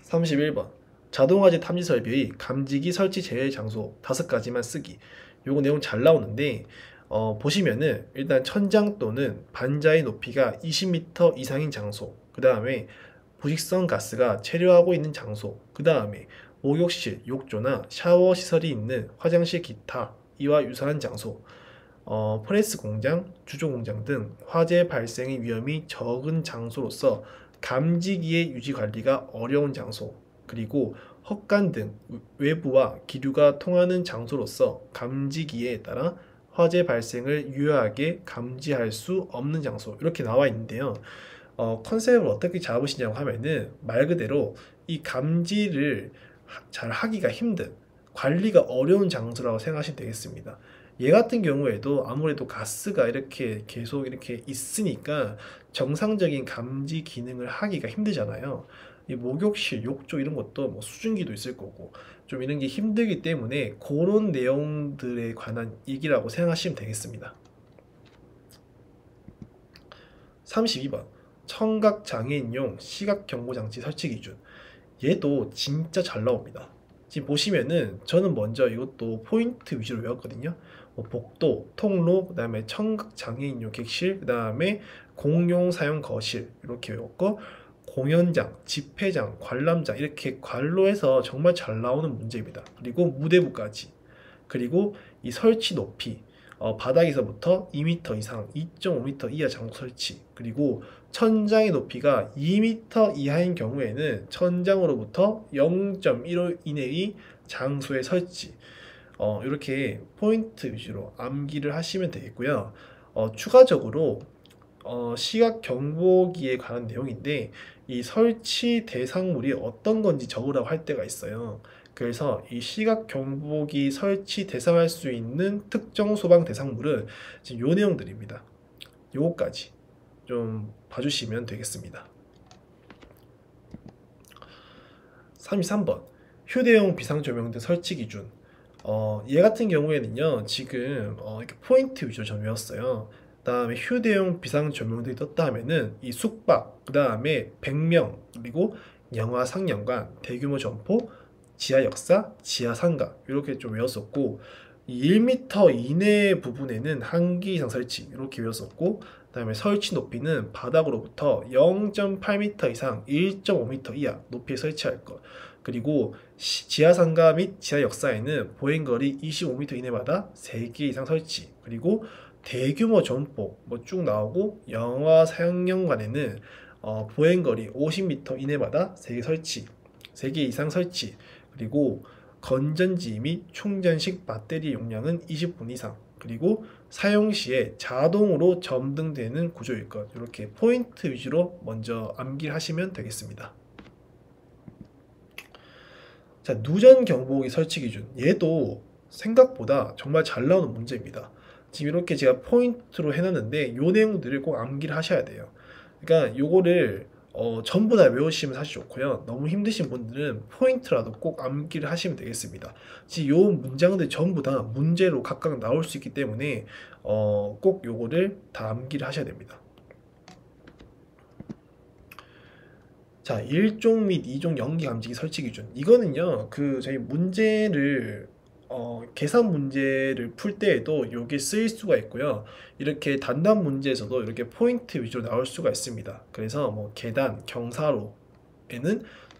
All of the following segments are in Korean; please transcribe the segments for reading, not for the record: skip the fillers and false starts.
31번 자동화재 탐지 설비의 감지기 설치 제외 장소 5가지만 쓰기. 요거 내용 잘 나오는데 보시면은 일단 천장 또는 반자의 높이가 20m 이상인 장소, 그 다음에 부식성 가스가 체류하고 있는 장소, 그 다음에 목욕실, 욕조나 샤워 시설이 있는 화장실 기타 이와 유사한 장소, 프레스 공장, 주조 공장 등 화재 발생의 위험이 적은 장소로서 감지기의 유지 관리가 어려운 장소, 그리고 헛간 등 외부와 기류가 통하는 장소로서 감지기에 따라 화재 발생을 유효하게 감지할 수 없는 장소, 이렇게 나와 있는데요. 컨셉을 어떻게 잡으시냐고 하면은 말 그대로 이 감지를 잘 하기가 힘든, 관리가 어려운 장소라고 생각하시면 되겠습니다. 얘 같은 경우에도 아무래도 가스가 이렇게 계속 이렇게 있으니까 정상적인 감지 기능을 하기가 힘들잖아요. 이 목욕실, 욕조 이런 것도 뭐 수증기도 있을 거고 좀 이런 게 힘들기 때문에 그런 내용들에 관한 얘기라고 생각하시면 되겠습니다. 32번 청각 장애인용 시각 경보 장치 설치 기준. 얘도 진짜 잘 나옵니다. 지금 보시면은 저는 먼저 이것도 포인트 위주로 외웠거든요. 복도, 통로, 그 다음에 청각 장애인용 객실, 그 다음에 공용 사용 거실 이렇게 외웠고, 공연장, 집회장, 관람장 이렇게 관로에서 정말 잘 나오는 문제입니다. 그리고 무대부까지. 그리고 이 설치 높이, 바닥에서부터 2m 이상, 2.5m 이하 장소 설치, 그리고 천장의 높이가 2m 이하인 경우에는 천장으로부터 0.15 이내의 장소의 설치, 이렇게 포인트 위주로 암기를 하시면 되겠고요. 추가적으로 시각 경보기에 관한 내용인데 이 설치 대상물이 어떤 건지 적으라고 할 때가 있어요. 그래서 이 시각 경보기 설치 대상할 수 있는 특정 소방 대상물은 지금 요 내용들입니다. 요거까지 좀 봐주시면 되겠습니다. 33번 휴대용 비상조명등 설치 기준. 얘 같은 경우에는요 지금 이렇게 포인트 위주로 전 외웠어요. 그 다음에 휴대용 비상조명등이 떴다 하면은 이 숙박, 그 다음에 100명, 그리고 영화 상영관, 대규모 점포, 지하 역사, 지하 상가 이렇게 좀 외웠었고, 이 1m 이내 부분에는 1개 이상 설치 이렇게 외웠었고, 그 다음에 설치 높이는 바닥으로부터 0.8m 이상 1.5m 이하 높이에 설치할 것, 그리고 지하 상가 및 지하 역사에는 보행거리 25m 이내마다 3개 이상 설치, 그리고 대규모 점포 뭐 쭉 나오고 영화 상영관에는 보행거리 50m 이내마다 3개 설치, 3개 이상 설치, 그리고 건전지 및 충전식 배터리 용량은 20분 이상, 그리고 사용 시에 자동으로 점등되는 구조일 것. 이렇게 포인트 위주로 먼저 암기를 하시면 되겠습니다. 자, 누전 경보기 설치 기준. 얘도 생각보다 정말 잘 나오는 문제입니다. 지금 이렇게 제가 포인트로 해놨는데 요 내용들을 꼭 암기를 하셔야 돼요. 그러니까 요거를 전부 다 외우시면 사실 좋고요. 너무 힘드신 분들은 포인트라도 꼭 암기를 하시면 되겠습니다. 지금 요 문장들 전부 다 문제로 각각 나올 수 있기 때문에 꼭 요거를 다 암기를 하셔야 됩니다. 자, 1종 및 2종 연기 감지기 설치 기준. 이거는요, 저희 문제를, 계산 문제를 풀 때에도 이게 쓰일 수가 있고요. 이렇게 단답 문제에서도 이렇게 포인트 위주로 나올 수가 있습니다. 그래서 뭐 계단, 경사로에는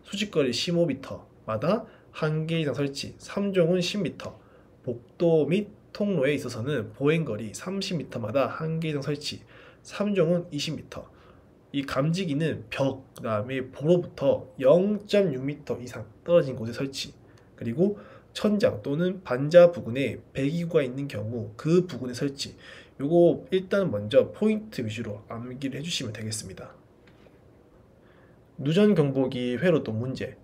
수직거리 15m마다 1개 이상 설치, 3종은 10m, 복도 및 통로에 있어서는 보행거리 30m마다 1개 이상 설치, 3종은 20m. 이 감지기는 벽, 그 다음에 보로부터 0.6m 이상 떨어진 곳에 설치, 그리고 천장 또는 반자 부근에 배기구가 있는 경우 그 부근에 설치. 요거 일단 먼저 포인트 위주로 암기를 해주시면 되겠습니다. 누전 경보기 회로도 문제.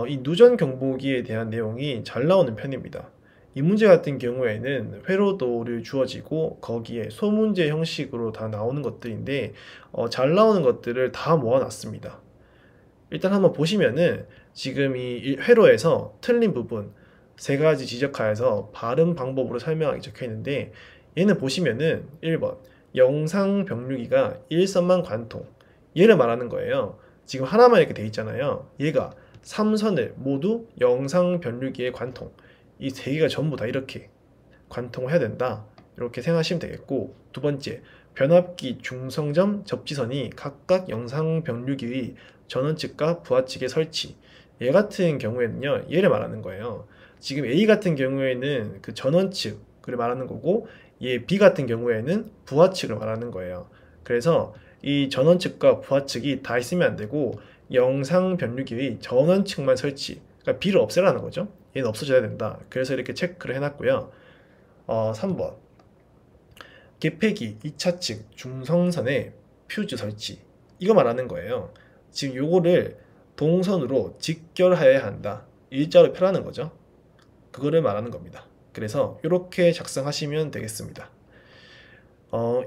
이 누전 경보기에 대한 내용이 잘 나오는 편입니다. 이 문제 같은 경우에는 회로도를 주어지고 거기에 소문제 형식으로 다 나오는 것들인데 잘 나오는 것들을 다 모아놨습니다. 일단 한번 보시면은 지금 이 회로에서 틀린 부분 3가지 지적하여서 발음 방법으로 설명하기 적혀있는데, 얘는 보시면은 1번 영상 병류기가 일선만 관통, 얘를 말하는 거예요. 지금 하나만 이렇게 돼 있잖아요. 얘가 3선을 모두 영상 변류기에 관통. 이 세 개가 전부 다 이렇게 관통을 해야 된다. 이렇게 생각하시면 되겠고, 두 번째, 변압기 중성점 접지선이 각각 영상 변류기의 전원측과 부하측에 설치. 얘 같은 경우에는요, 얘를 말하는 거예요. 지금 A 같은 경우에는 그 전원측을 말하는 거고, 얘 B 같은 경우에는 부하측을 말하는 거예요. 그래서 이 전원측과 부하측이 다 있으면 안 되고, 영상 변류기의 전원측만 설치. 그러니까 B를 없애라는 거죠. 얘는 없어져야 된다. 그래서 이렇게 체크를 해놨고요. 3번. 개폐기 2차측 중성선에 퓨즈 설치. 이거 말하는 거예요. 지금 요거를 동선으로 직결하여야 한다. 일자로 펴라는 거죠. 그거를 말하는 겁니다. 그래서 이렇게 작성하시면 되겠습니다.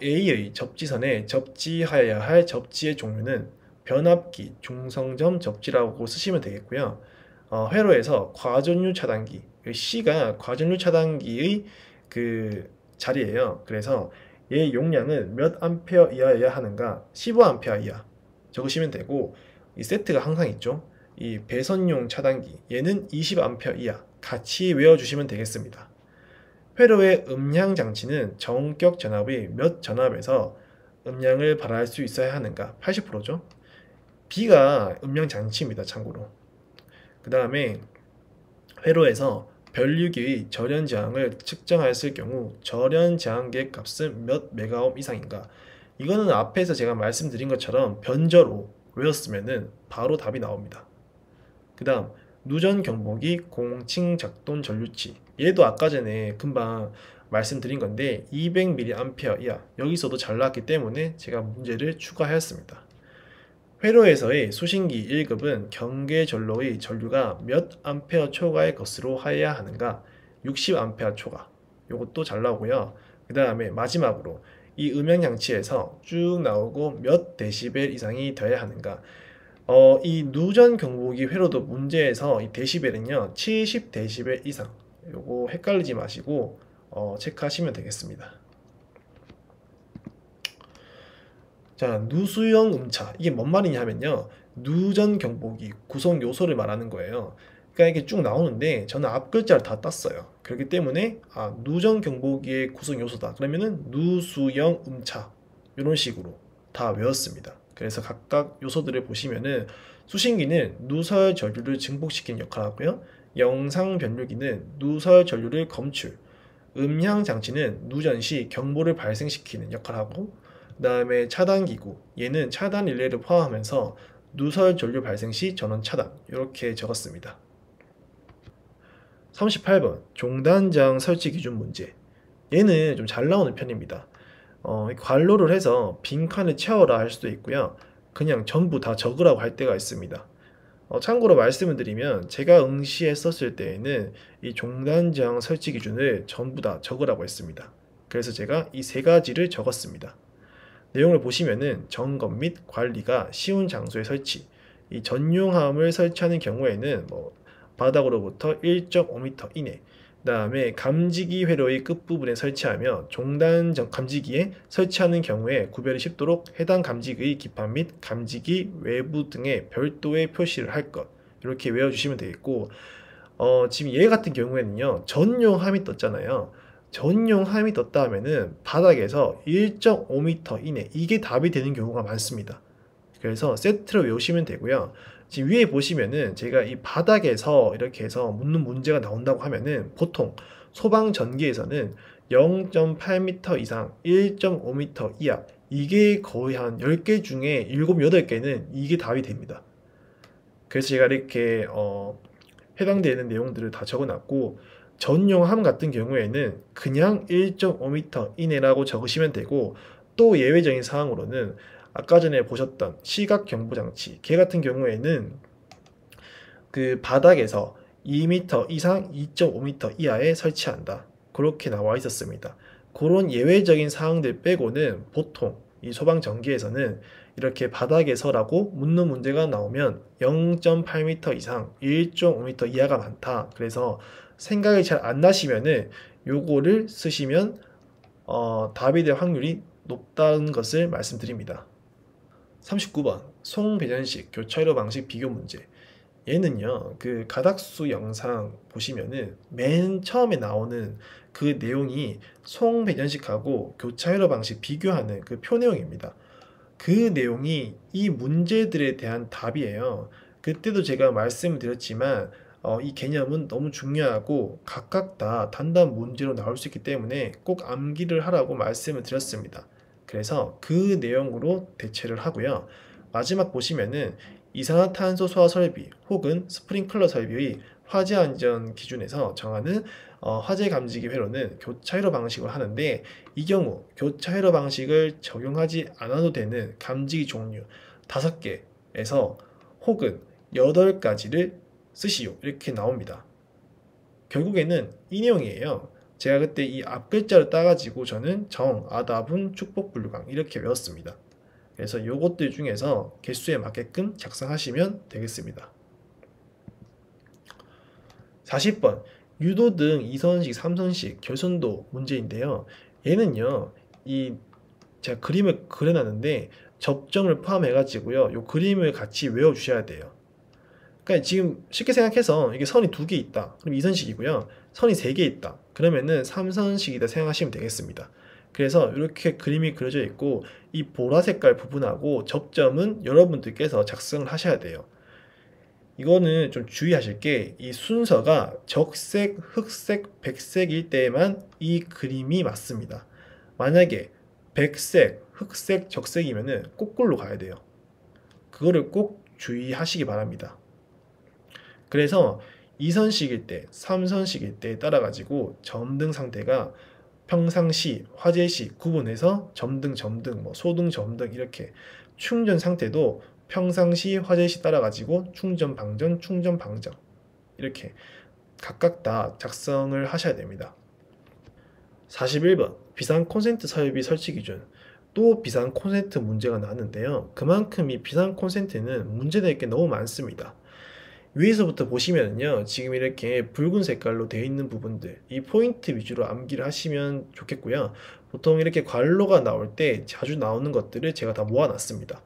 A의 접지선에 접지하여야 할 접지의 종류는 변압기 중성점 접지라고 쓰시면 되겠고요. 회로에서 과전류 차단기, C가 과전류 차단기의 그 자리예요. 그래서 얘 용량은 몇 암페어 이하여야 하는가? 15암페어 이하 적으시면 되고, 이 세트가 항상 있죠. 이 배선용 차단기, 얘는 20암페어 이하 같이 외워주시면 되겠습니다. 회로의 음량 장치는 전격 전압의 몇 전압에서 음량을 발휘할 수 있어야 하는가? 80%죠. B가 음량 장치입니다. 참고로. 그 다음에 회로에서 변류기의 절연 저항을 측정하였을 경우 절연 저항계 값은 몇 메가옴 이상인가? 이거는 앞에서 제가 말씀드린 것처럼 변저로 외웠으면 바로 답이 나옵니다. 그 다음 누전 경보기 공칭 작동 전류치, 얘도 아까 전에 금방 말씀드린 건데 200mA 이하, 여기서도 잘 나왔기 때문에 제가 문제를 추가하였습니다. 회로에서의 수신기 1급은 경계전로의 전류가 몇 암페어 초과의 것으로 하여야 하는가? 60암페어 초과. 이것도 잘 나오고요. 그 다음에 마지막으로 이 음향장치에서 쭉 나오고 몇 데시벨 이상이 되어야 하는가? 이 누전 경보기 회로도 문제에서 이 데시벨은요 70데시벨 이상. 요거 헷갈리지 마시고 체크하시면 되겠습니다. 자, 누수형 음차. 이게 뭔 말이냐 하면요. 누전 경보기 구성 요소를 말하는 거예요. 그러니까 이게 쭉 나오는데 저는 앞 글자를 다 땄어요. 그렇기 때문에 누전 경보기의 구성 요소다. 그러면은 누수형 음차. 이런 식으로 다 외웠습니다. 그래서 각각 요소들을 보시면은 수신기는 누설 전류를 증폭시키는 역할을 하고요. 영상 변류기는 누설 전류를 검출. 음향 장치는 누전 시 경보를 발생시키는 역할을 하고, 그 다음에 차단기구, 얘는 차단 릴레이를 포함하면서 누설 전류 발생 시 전원 차단, 이렇게 적었습니다. 38번 종단장 설치 기준 문제. 얘는 좀 잘 나오는 편입니다. 괄호를 해서 빈칸을 채워라 할 수도 있고요. 그냥 전부 다 적으라고 할 때가 있습니다. 참고로 말씀을 드리면 제가 응시했었을 때에는 이 종단장 설치 기준을 전부 다 적으라고 했습니다. 그래서 제가 이 세 가지를 적었습니다. 내용을 보시면은 점검 및 관리가 쉬운 장소에 설치. 이 전용함을 설치하는 경우에는 바닥으로부터 1.5m 이내. 그다음에 감지기 회로의 끝부분에 설치하며 종단 감지기에 설치하는 경우에 구별이 쉽도록 해당 감지기의 기판 및 감지기 외부 등에 별도의 표시를 할 것. 이렇게 외워주시면 되겠고, 지금 얘 같은 경우에는요 전용함이 떴잖아요. 전용함이 떴다 하면은 바닥에서 1.5m 이내, 이게 답이 되는 경우가 많습니다. 그래서 세트로 외우시면 되고요. 지금 위에 보시면은 제가 이 바닥에서 이렇게 해서 묻는 문제가 나온다고 하면은 보통 소방 전기에서는 0.8m 이상, 1.5m 이하, 이게 거의 한 10개 중에 7, 8개는 이게 답이 됩니다. 그래서 제가 이렇게 해당되는 내용들을 다 적어놨고, 전용함 같은 경우에는 그냥 1.5m 이내라고 적으시면 되고, 또 예외적인 사항으로는 아까 전에 보셨던 시각 경보 장치, 걔 같은 경우에는 그 바닥에서 2m 이상 2.5m 이하에 설치한다. 그렇게 나와 있었습니다. 그런 예외적인 사항들 빼고는 보통 이 소방 전기에서는 이렇게 바닥에서라고 묻는 문제가 나오면 0.8m 이상 1.5m 이하가 많다. 그래서 생각이 잘 안 나시면은 요거를 쓰시면 답이 될 확률이 높다는 것을 말씀드립니다. 39번 송배전식 교차로 방식 비교 문제. 얘는요, 그 가닥수 영상 보시면은 맨 처음에 나오는 그 내용이 송배전식하고 교차 회로 방식 비교하는 그 표 내용입니다. 그 내용이 이 문제들에 대한 답이에요. 그때도 제가 말씀을 드렸지만 이 개념은 너무 중요하고 각각 다 단답 문제로 나올 수 있기 때문에 꼭 암기를 하라고 말씀을 드렸습니다. 그래서 그 내용으로 대체를 하고요. 마지막 보시면은 이산화탄소 소화 설비 혹은 스프링클러 설비의 화재 안전 기준에서 정하는 화재 감지기 회로는 교차 회로 방식으로 하는데, 이 경우 교차 회로 방식을 적용하지 않아도 되는 감지기 종류 5개에서 혹은 8가지를 쓰시오 이렇게 나옵니다. 결국에는 이 내용이에요. 제가 그때 이 앞글자를 따가지고 저는 정, 아답은, 축복, 분류강 이렇게 외웠습니다. 그래서 요것들 중에서 개수에 맞게끔 작성하시면 되겠습니다. 40번 유도등 2선식, 3선식 결손도 문제인데요. 얘는요, 제가 그림을 그려놨는데 접점을 포함해 가지고요, 요 그림을 같이 외워 주셔야 돼요. 그러니까 지금 쉽게 생각해서 이게 선이 2개 있다, 그럼 2선식이고요. 선이 3개 있다, 그러면은 3선식이다 생각하시면 되겠습니다. 그래서 이렇게 그림이 그려져 있고 이 보라 색깔 부분하고 접점은 여러분들께서 작성을 하셔야 돼요. 이거는 좀 주의하실 게, 이 순서가 적색, 흑색, 백색일 때에만 이 그림이 맞습니다. 만약에 백색, 흑색, 적색이면은 거꾸로 가야 돼요. 그거를 꼭 주의하시기 바랍니다. 그래서 2선식일 때, 3선식일 때에 따라 가지고 점등 상태가 평상시, 화재시 구분해서 점등, 뭐 소등, 점등 이렇게, 충전 상태도 평상시, 화재시 따라 가지고 충전 방전, 충전 방전 이렇게 각각 다 작성을 하셔야 됩니다. 41번 비상 콘센트 설비 설치 기준. 또 비상 콘센트 문제가 나왔는데요. 그만큼 이 비상 콘센트는 문제될 게 너무 많습니다. 위에서부터 보시면요, 지금 이렇게 붉은 색깔로 되어 있는 부분들, 이 포인트 위주로 암기를 하시면 좋겠고요. 보통 이렇게 관로가 나올 때 자주 나오는 것들을 제가 다 모아놨습니다.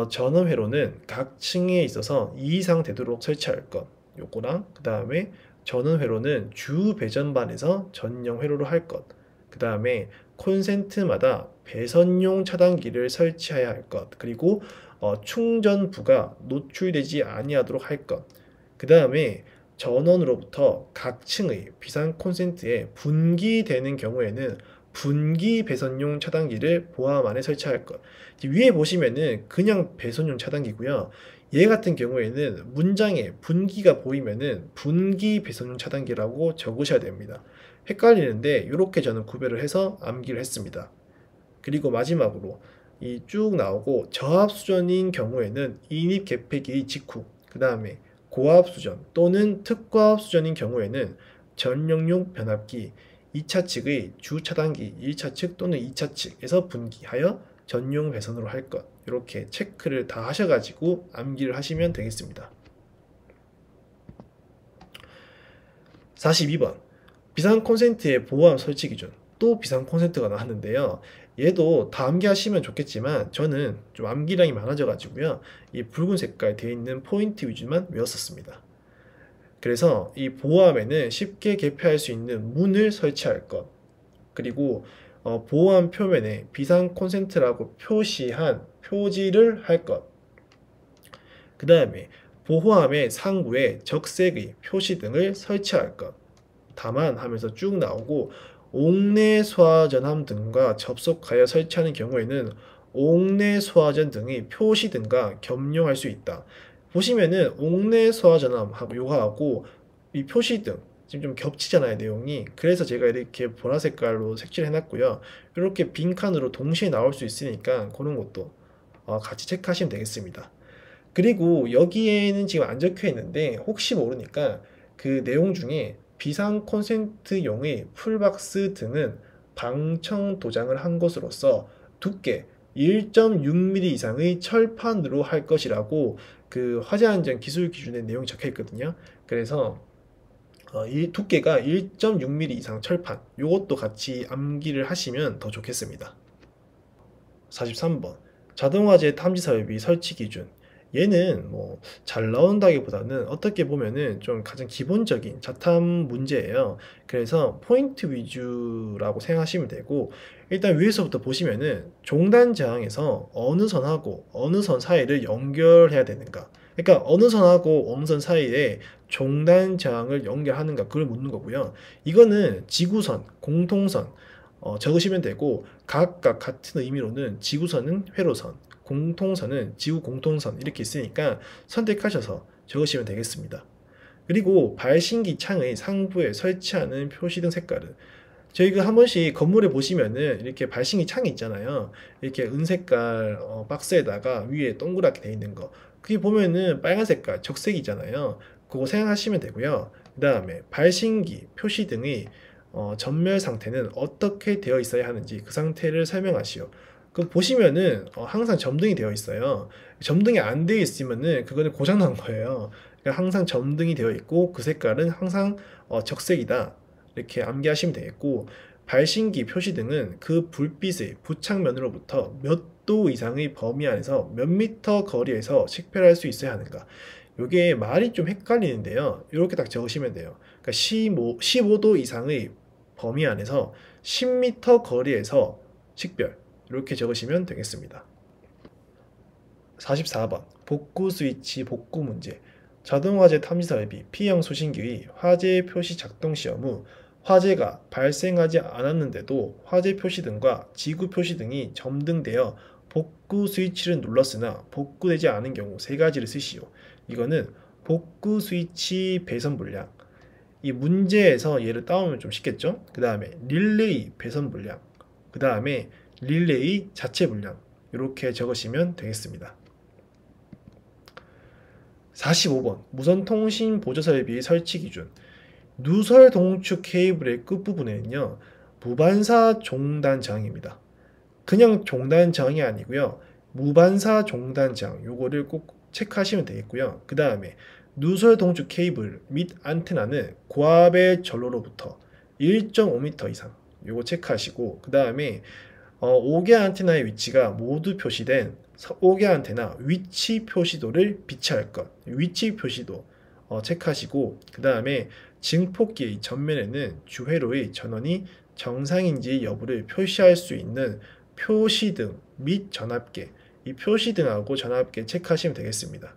전원회로는 각 층에 있어서 2 이상 되도록 설치할 것, 요거랑 그 다음에 전원회로는 주 배전반에서 전용 회로로 할 것, 그 다음에 콘센트마다 배선용 차단기를 설치해야 할 것, 그리고 충전부가 노출되지 아니하도록 할 것, 그 다음에 전원으로부터 각 층의 비상 콘센트에 분기되는 경우에는 분기 배선용 차단기를 보안 안에 설치할 것. 위에 보시면은 그냥 배선용 차단기고요. 얘 같은 경우에는 문장에 분기가 보이면은 분기 배선용 차단기라고 적으셔야 됩니다. 헷갈리는데 이렇게 저는 구별을 해서 암기를 했습니다. 그리고 마지막으로 이 쭉 나오고 저압수전인 경우에는 인입 개폐기 직후, 그 다음에 고압수전 또는 특고압수전인 경우에는 전력용 변압기 2차 측의 주 차단기 1차 측 또는 2차 측에서 분기하여 전용 배선으로 할 것, 이렇게 체크를 다 하셔가지고 암기를 하시면 되겠습니다. 42번 비상 콘센트의 보호함 설치 기준. 또 비상 콘센트가 나왔는데요. 얘도 다 암기하시면 좋겠지만 저는 좀 암기량이 많아져 가지고요, 이 붉은 색깔 되어 있는 포인트 위주만 외웠었습니다. 그래서 이 보호함에는 쉽게 개폐할 수 있는 문을 설치할 것, 그리고 보호함 표면에 비상 콘센트라고 표시한 표지를 할 것, 그 다음에 보호함의 상부에 적색의 표시 등을 설치할 것. 다만 하면서 쭉 나오고, 옥내 소화전함 등과 접속하여 설치하는 경우에는 옥내 소화전 등의 표시 등과 겸용할 수 있다. 보시면은 옥내 소화전함하고 요거하고 이 표시 등 지금 좀 겹치잖아요, 내용이. 그래서 제가 이렇게 보라 색깔로 색칠해 놨고요. 이렇게 빈칸으로 동시에 나올 수 있으니까 그런 것도 같이 체크하시면 되겠습니다. 그리고 여기에는 지금 안 적혀 있는데 혹시 모르니까 그 내용 중에 비상 콘센트용의 풀박스 등은 방청 도장을 한 것으로서 두께 1.6mm 이상의 철판으로 할 것이라고 그 화재안전 기술 기준의 내용이 적혀 있거든요. 그래서 이 두께가 1.6mm 이상 철판, 요것도 같이 암기를 하시면 더 좋겠습니다. 43번 자동화재 탐지 설비 설치 기준. 얘는 뭐 잘 나온다기보다는 어떻게 보면은 좀 가장 기본적인 자탐 문제예요. 그래서 포인트 위주라고 생각하시면 되고, 일단 위에서부터 보시면은 종단 저항에서 어느 선하고 어느 선 사이를 연결해야 되는가. 그러니까 어느 선하고 어느 선 사이에 종단 저항을 연결하는가, 그걸 묻는 거고요. 이거는 지구선, 공통선 적으시면 되고, 각각 같은 의미로는 지구선은 회로선, 공통선은 지구 공통선 이렇게 있으니까 선택하셔서 적으시면 되겠습니다. 그리고 발신기 창의 상부에 설치하는 표시등 색깔은, 저희가 한 번씩 건물에 보시면은 이렇게 발신기 창이 있잖아요. 이렇게 은색깔 박스에다가 위에 동그랗게 돼 있는 거, 그게 보면은 빨간 색깔 적색이잖아요. 그거 생각하시면 되고요. 그 다음에 발신기 표시등의 전멸 상태는 어떻게 되어 있어야 하는지 그 상태를 설명하시오. 그 보시면은 항상 점등이 되어 있어요. 점등이 안 되어 있으면은 그거는 고장 난 거예요. 그러니까 항상 점등이 되어 있고 그 색깔은 항상 적색이다, 이렇게 암기하시면 되겠고, 발신기 표시등은 그 불빛의 부착면으로부터 몇 도 이상의 범위 안에서 몇 미터 거리에서 식별할 수 있어야 하는가. 요게 말이 좀 헷갈리는데요. 이렇게 딱 적으시면 돼요. 그러니까 15도 이상의 범위 안에서 10m 거리에서 식별, 이렇게 적으시면 되겠습니다. 44번 복구 스위치 복구 문제. 자동화재 탐지 설비 P형 수신기의 화재 표시 작동 시험 후 화재가 발생하지 않았는데도 화재 표시등과 지구 표시등이 점등되어 복구 스위치를 눌렀으나 복구되지 않은 경우 세 가지를 쓰시오. 이거는 복구 스위치 배선 불량, 이 문제에서 얘를 따오면 좀 쉽겠죠? 그 다음에 릴레이 배선 불량, 그 다음에 릴레이 자체 불량, 이렇게 적으시면 되겠습니다. 45번 무선 통신 보조 설비 설치 기준. 누설 동축 케이블의 끝부분에는요, 무반사 종단 저항입니다. 그냥 종단 저항이 아니고요, 무반사 종단 저항, 요거를 꼭 체크하시면 되겠고요. 그 다음에 누설 동축 케이블 및 안테나는 고압의 전로로부터 1.5m 이상, 요거 체크하시고, 그 다음에 5개 안테나의 위치가 모두 표시된 5개 안테나 위치 표시도를 비치할 것, 위치 표시도 체크하시고, 그 다음에 증폭기의 전면에는 주회로의 전원이 정상인지 여부를 표시할 수 있는 표시등 및 전압계, 이 표시등하고 전압계 체크하시면 되겠습니다.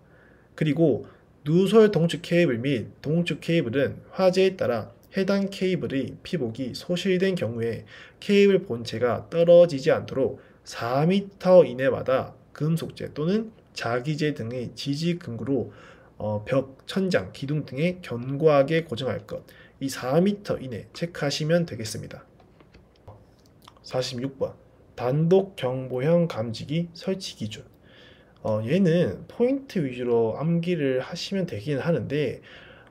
그리고 누설 동축 케이블 및 동축 케이블은 화재에 따라 해당 케이블의 피복이 소실된 경우에 케이블 본체가 떨어지지 않도록 4m 이내마다 금속재 또는 자기재 등의 지지 근구로 벽, 천장, 기둥 등에 견고하게 고정할 것, 이 4m 이내 체크하시면 되겠습니다. 46번 단독 경보형 감지기 설치 기준. 얘는 포인트 위주로 암기를 하시면 되긴 하는데,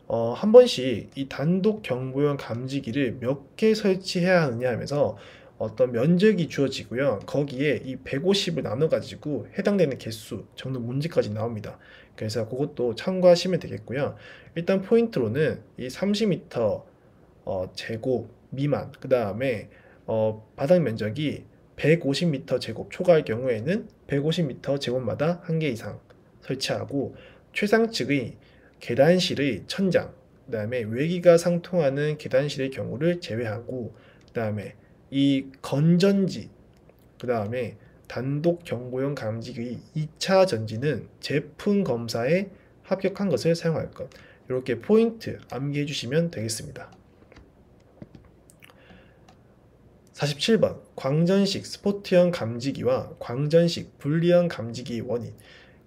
한 번씩 이 단독 경보형 감지기를 몇 개 설치해야 하느냐 하면서 어떤 면적이 주어지고요. 거기에 이 150을 나눠 가지고 해당되는 개수 적는 문제까지 나옵니다. 그래서 그것도 참고하시면 되겠고요. 일단 포인트로는 이 30m 제곱 미만, 그 다음에 바닥 면적이 150m 제곱 초과할 경우에는 150m 제곱마다 1개 이상 설치하고, 최상측의 계단실의 천장, 그 다음에 외기가 상통하는 계단실의 경우를 제외하고, 그 다음에 이 건전지, 그 다음에 단독 경보용 감지기의 2차 전지는 제품 검사에 합격한 것을 사용할 것, 이렇게 포인트 암기해 주시면 되겠습니다. 47번 광전식 스포트형 감지기와 광전식 분리형 감지기 원인.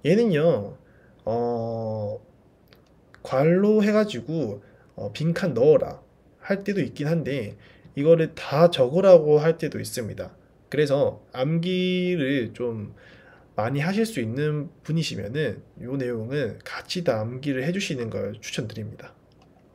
얘는요 괄로 해가지고 빈칸 넣어라 할 때도 있긴 한데, 이거를 다 적으라고 할 때도 있습니다. 그래서 암기를 좀 많이 하실 수 있는 분이시면은 이 내용은 같이 다 암기를 해주시는 걸 추천드립니다.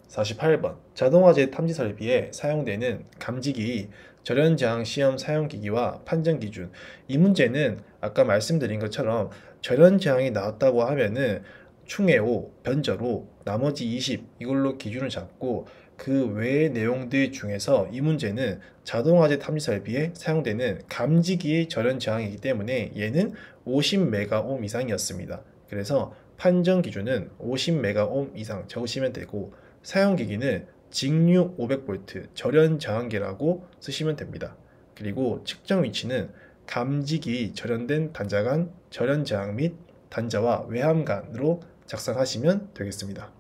48번 자동화재 탐지 설비에 사용되는 감지기 절연저항 시험 사용기기와 판정기준. 이 문제는 아까 말씀드린 것처럼 절연저항이 나왔다고 하면은 충해 5, 변절 5, 나머지 20 이걸로 기준을 잡고, 그 외의 내용들 중에서 이 문제는 자동화재 탐지 설비에 사용되는 감지기의 절연저항이기 때문에 얘는 50메가옴 이상이었습니다. 그래서 판정 기준은 50메가옴 이상 적으시면 되고, 사용기기는 직류 500V 절연 저항기라고 쓰시면 됩니다. 그리고 측정 위치는 감지기 절연된 단자간, 절연 저항 및 단자와 외함간으로 작성하시면 되겠습니다.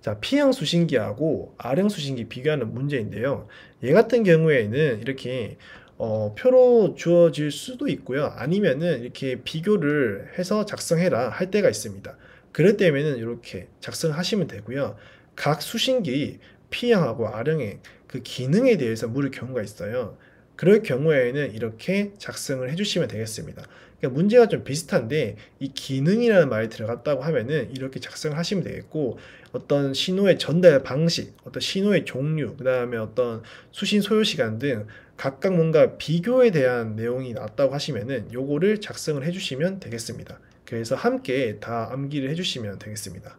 자, P형 수신기하고 R형 수신기 비교하는 문제인데요. 얘 같은 경우에는 이렇게 표로 주어질 수도 있고요. 아니면은 이렇게 비교를 해서 작성해라 할 때가 있습니다. 그럴 때면은 이렇게 작성하시면 되고요. 각 수신기 P형하고 R형의 그 기능에 대해서 물을 경우가 있어요. 그럴 경우에는 이렇게 작성을 해주시면 되겠습니다. 그러니까 문제가 좀 비슷한데, 이 기능이라는 말이 들어갔다고 하면은 이렇게 작성을 하시면 되겠고, 어떤 신호의 전달 방식, 어떤 신호의 종류, 그 다음에 어떤 수신 소요 시간 등 각각 뭔가 비교에 대한 내용이 나왔다고 하시면은 요거를 작성을 해주시면 되겠습니다. 그래서 함께 다 암기를 해주시면 되겠습니다.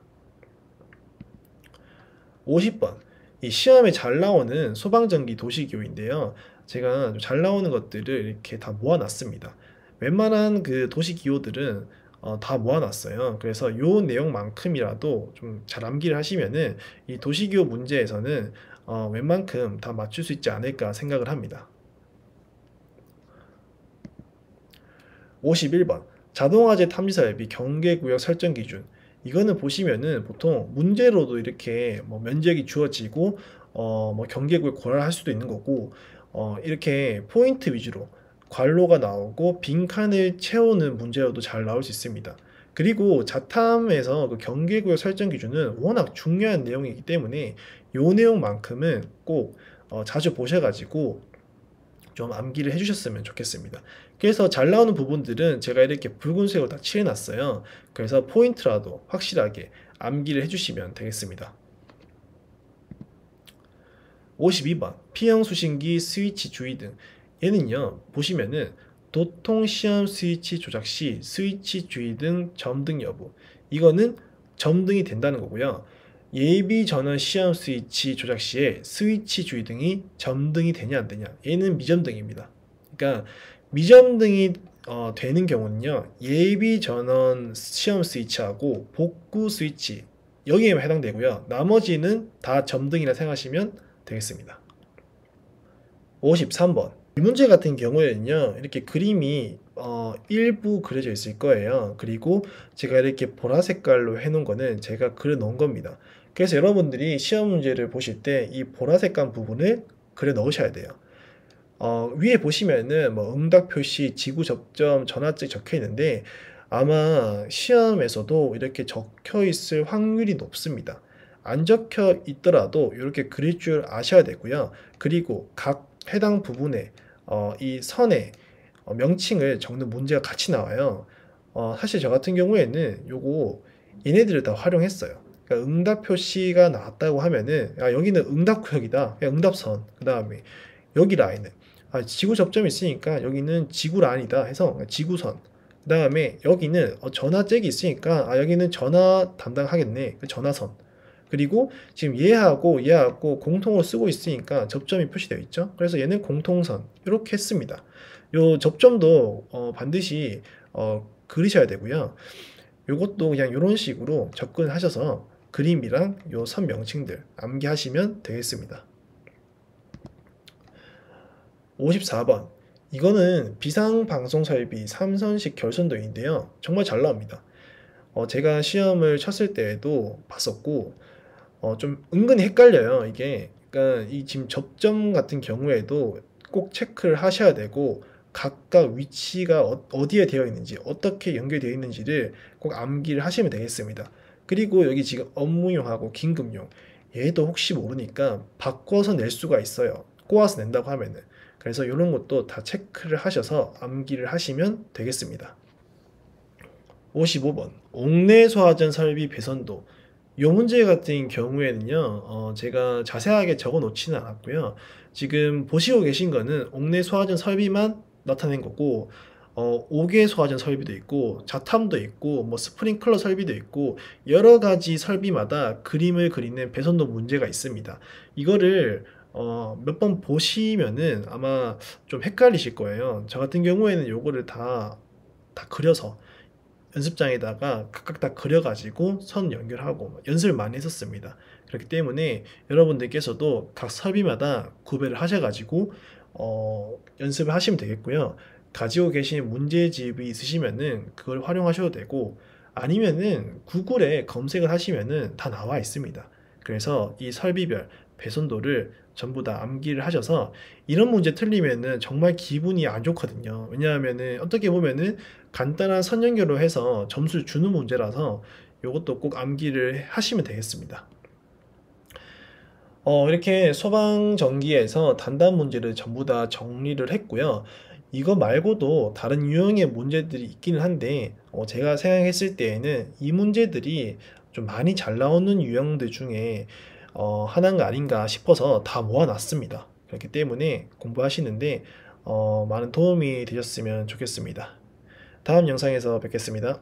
50번. 이 시험에 잘 나오는 소방전기 도시기호인데요. 제가 잘 나오는 것들을 이렇게 다 모아놨습니다. 웬만한 그 도시기호들은 다 모아놨어요. 그래서 요 내용만큼이라도 좀 잘 암기를 하시면은 이 도시기호 문제에서는 웬만큼 다 맞출 수 있지 않을까 생각을 합니다. 51번. 자동화재 탐지사업이 경계구역 설정 기준. 이거는 보시면은 보통 문제로도 이렇게 뭐 면적이 주어지고 뭐 경계구역 고려할 수도 있는 거고, 이렇게 포인트 위주로 괄호가 나오고 빈칸을 채우는 문제로도 잘 나올 수 있습니다. 그리고 자탐에서 그 경계구역 설정 기준은 워낙 중요한 내용이기 때문에 요 내용만큼은 꼭 자주 보셔가지고 좀 암기를 해주셨으면 좋겠습니다. 그래서 잘 나오는 부분들은 제가 이렇게 붉은색으로 다 칠해놨어요. 그래서 포인트라도 확실하게 암기를 해주시면 되겠습니다. 52번. P형 수신기 스위치 주의 등. 얘는요, 보시면은 도통 시험 스위치 조작 시 스위치 주의 등 점등 여부. 이거는 점등이 된다는 거고요. 예비 전원 시험 스위치 조작 시에 스위치 주의 등이 점등이 되냐 안 되냐. 얘는 미점등입니다. 그러니까 미점등이 되는 경우는요, 예비 전원 시험 스위치하고 복구 스위치 여기에만 해당되고요. 나머지는 다 점등이라 생각하시면 되겠습니다. 53번. 이 문제 같은 경우에는요, 이렇게 그림이 일부 그려져 있을 거예요. 그리고 제가 이렇게 보라 색깔로 해놓은 거는 제가 그려 놓은 겁니다. 그래서 여러분들이 시험 문제를 보실 때 이 보라색깔 부분을 그려 넣으셔야 돼요. 위에 보시면은 뭐 응답 표시, 지구 접점, 전화증 적혀 있는데 아마 시험에서도 이렇게 적혀 있을 확률이 높습니다. 안 적혀 있더라도 이렇게 그릴 줄 아셔야 되고요. 그리고 각 해당 부분에 이 선에 명칭을 적는 문제가 같이 나와요. 사실 저 같은 경우에는 요거 얘네들을 다 활용했어요. 그러니까 응답 표시가 나왔다고 하면은 여기는 응답 구역이다. 그냥 응답선. 그 다음에 여기 라인은 지구 접점이 있으니까 여기는 지구 라인이다 해서 지구선. 그 다음에 여기는 전화잭이 있으니까 여기는 전화 담당하겠네. 그 전화선. 그리고 지금 얘하고 공통으로 쓰고 있으니까 접점이 표시되어 있죠. 그래서 얘는 공통선. 이렇게 했습니다. 요 접점도 반드시 그리셔야 되고요. 요것도 그냥 이런 식으로 접근하셔서 그림이랑 요 선 명칭들 암기하시면 되겠습니다. 54번. 이거는 비상방송설비 3선식 결선도인데요. 정말 잘 나옵니다. 제가 시험을 쳤을 때에도 봤었고, 좀 은근히 헷갈려요. 이게. 그러니까 이 지금 접점 같은 경우에도 꼭 체크를 하셔야 되고, 각각 위치가 어디에 되어 있는지, 어떻게 연결되어 있는지를 꼭 암기를 하시면 되겠습니다. 그리고 여기 지금 업무용하고 긴급용, 얘도 혹시 모르니까 바꿔서 낼 수가 있어요. 꼬아서 낸다고 하면은. 그래서 이런 것도 다 체크를 하셔서 암기를 하시면 되겠습니다. 55번. 옥내 소화전 설비 배선도. 이 문제 같은 경우에는요, 제가 자세하게 적어 놓지는 않았고요. 지금 보시고 계신 거는 옥내 소화전 설비만 나타낸 거고, 5개 소화전 설비도 있고, 자탐도 있고, 뭐 스프링클러 설비도 있고, 여러 가지 설비마다 그림을 그리는 배선도 문제가 있습니다. 이거를 몇 번 보시면은 아마 좀 헷갈리실 거예요. 저 같은 경우에는 요거를 다 그려서 연습장에다가 각각 다 그려가지고 선 연결하고 연습을 많이 했었습니다. 그렇기 때문에 여러분들께서도 각 설비마다 구별을 하셔가지고 연습을 하시면 되겠고요. 가지고 계신 문제집이 있으시면은 그걸 활용하셔도 되고, 아니면은 구글에 검색을 하시면은 다 나와 있습니다. 그래서 이 설비별 배선도를 전부 다 암기를 하셔서, 이런 문제 틀리면은 정말 기분이 안 좋거든요. 왜냐하면은 어떻게 보면은 간단한 선 연결로 해서 점수를 주는 문제라서 이것도 꼭 암기를 하시면 되겠습니다. 이렇게 소방전기에서 단단 문제를 전부 다 정리를 했고요. 이거 말고도 다른 유형의 문제들이 있기는 한데, 제가 생각했을 때에는 이 문제들이 좀 많이 잘 나오는 유형들 중에 하나가 아닌가 싶어서 다 모아놨습니다. 그렇기 때문에 공부하시는데 많은 도움이 되셨으면 좋겠습니다. 다음 영상에서 뵙겠습니다.